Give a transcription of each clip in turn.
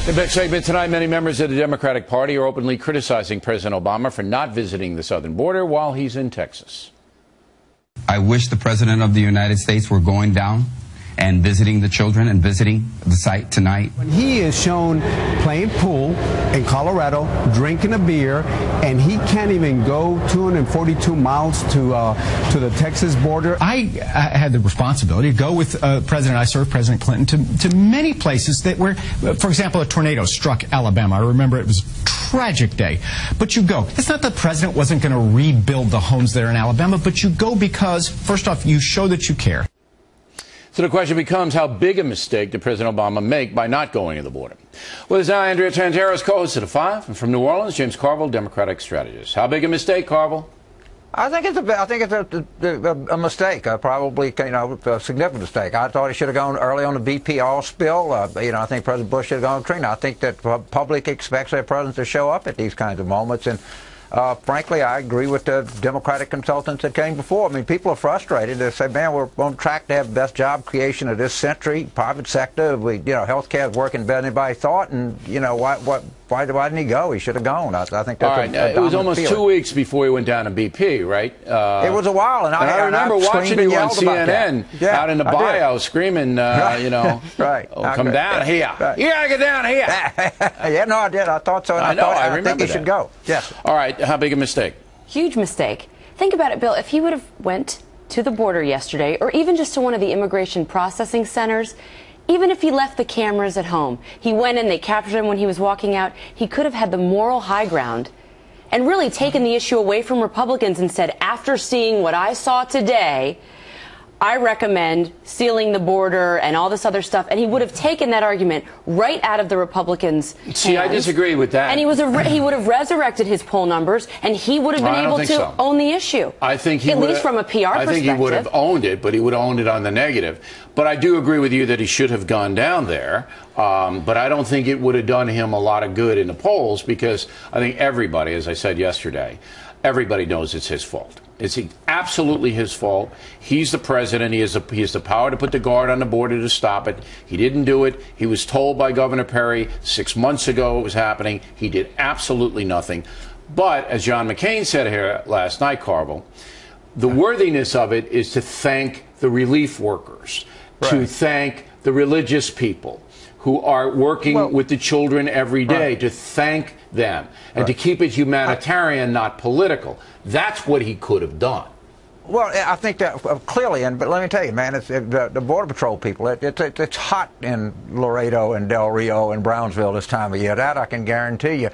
In the big segment tonight, many members of the Democratic Party are openly criticizing President Obama for not visiting the southern border while he's in Texas. I wish the President of the United States were going down and visiting the children and visiting the site tonight. When he is shown playing pool in Colorado, drinking a beer, and he can't even go 242 miles to the Texas border. I had the responsibility to go with President. I served President Clinton to many places that were, for example, a tornado struck Alabama. I remember it was a tragic day. But you go. It's not that the president wasn't going to rebuild the homes there in Alabama, but you go because, first off, you show that you care. So the question becomes, how big a mistake did President Obama make by not going to the border? With us now, Andrea Tantaros, co-host of The Five, and from New Orleans, James Carville, Democratic strategist. How big a mistake, Carville? I think it's a mistake, probably a significant mistake. I thought he should have gone early on the BP oil spill. I think President Bush should have gone to Katrina. I think that the public expects their president to show up at these kinds of moments, and frankly, I agree with the Democratic consultants that came before. I mean, people are frustrated. They say, man, we're on track to have the best job creation of this century, private sector. Healthcare is working better than anybody thought, and, why didn't he go? He should have gone. I think that's all right. It was almost feeling. 2 weeks before he went down to BP, right? It was a while, and I remember watching you on CNN out in the bio screaming, right. Oh, come down here. Right. You gotta get down here. Yeah, no, I did. I thought so. And I think he should go. Yes. All right. How big a mistake? Huge mistake. Think about it, Bill. If he would have went to the border yesterday, or even just to one of the immigration processing centers, even if he left the cameras at home, he went in, they captured him when he was walking out, he could have had the moral high ground and really taken the issue away from Republicans and said, after seeing what I saw today, I recommend sealing the border and all this other stuff. And he would have taken that argument right out of the Republicans' See, hands. I disagree with that. And he would have resurrected his poll numbers, and he would have been able to own the issue. I think he at least from a PR perspective. I think he would have owned it, but he would have owned it on the negative. But I do agree with you that he should have gone down there. But I don't think it would have done him a lot of good in the polls, because I think everybody, as I said yesterday, everybody knows it's his fault. It's absolutely his fault. He's the president. He has the power to put the guard on the border to stop it. He didn't do it. He was told by Governor Perry 6 months ago it was happening. He did absolutely nothing. But as John McCain said here last night, Carville, the worthiness of it is to thank the relief workers, to thank the religious people who are working with the children every day, to thank them, and to keep it humanitarian, not political. That's what he could have done. Well, I think that clearly, but let me tell you, man, it's the Border Patrol people. It's hot in Laredo and Del Rio and Brownsville this time of year. That I can guarantee you.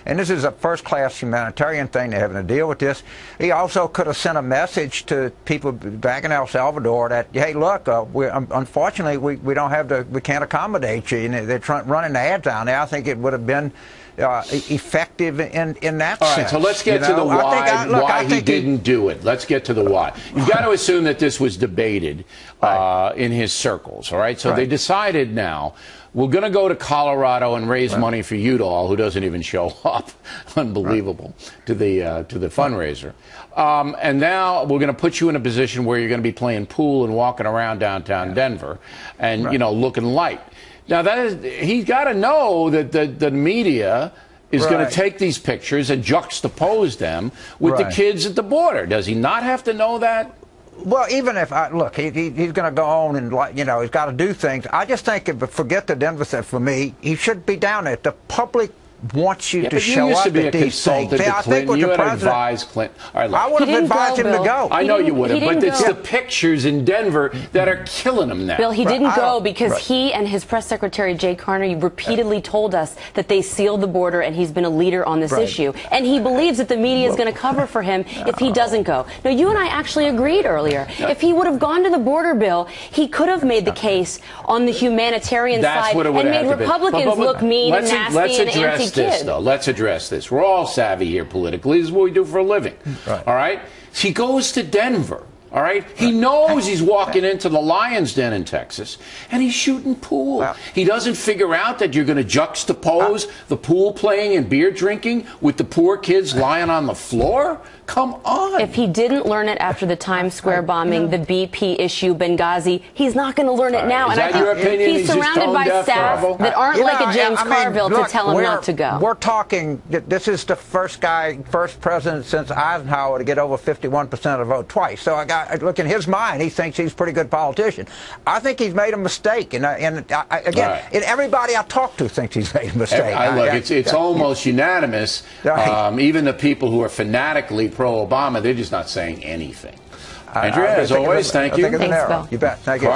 And this is a first-class humanitarian thing. They're having to deal with this. He also could have sent a message to people back in El Salvador that, hey, look, unfortunately, we don't have we can't accommodate you. And they're running ads down there. I think it would have been effective in that sense. All right, so let's get to the why he didn't do it. Let's get to the why. You've got to assume that this was debated in his circles, all right? So they decided now, we're going to go to Colorado and raise money for Udall, who doesn't even show up, unbelievable, to the fundraiser. And now we're going to put you in a position where you're going to be playing pool and walking around downtown Denver and, looking light. Now, he's got to know that the media is going to take these pictures and juxtapose them with the kids at the border. Does he not have to know that? Well, even if he's going to go on and he's got to do things. I just think, forget the Denver thing for me. He should be down there. The public wants you to show up at these things. I think you had advised Clinton. All right, I would have advised him to go. I know you would have, but it's the pictures in Denver that are killing him now. Bill, he didn't go because he and his press secretary, Jay Carney, repeatedly told us that they sealed the border, and he's been a leader on this issue. And he believes that the media is going to cover for him if he doesn't go. Now, you and I actually agreed earlier. If he would have gone to the border, Bill, he could have made the case on the humanitarian side and made Republicans look mean and nasty and anti-kid. Let's address this. We're all savvy here politically. This is what we do for a living. All right? He goes to Denver. All right? He knows he's walking into the lion's den in Texas, and he's shooting pool. Well, he doesn't figure out that you're going to juxtapose the pool playing and beer drinking with the poor kids lying on the floor? Come on. If he didn't learn it after the Times Square bombing, the BP issue, Benghazi, he's not going to learn it now. Is And that I your think opinion? he's He's just surrounded by tone-deaf, staff Bravo? that aren't like a James Carville look, to tell him not to go. We're talking, this is the first president since Eisenhower to get over 51% of the vote twice. So look, in his mind, he thinks he's a pretty good politician. I think he's made a mistake. And again, and everybody I talk to thinks he's made a mistake. Look, it's almost unanimous. Right. Even the people who are fanatically pro-Obama, they're just not saying anything. Andrea, as always, thank you. Thanks, Bill. You bet. Thank you.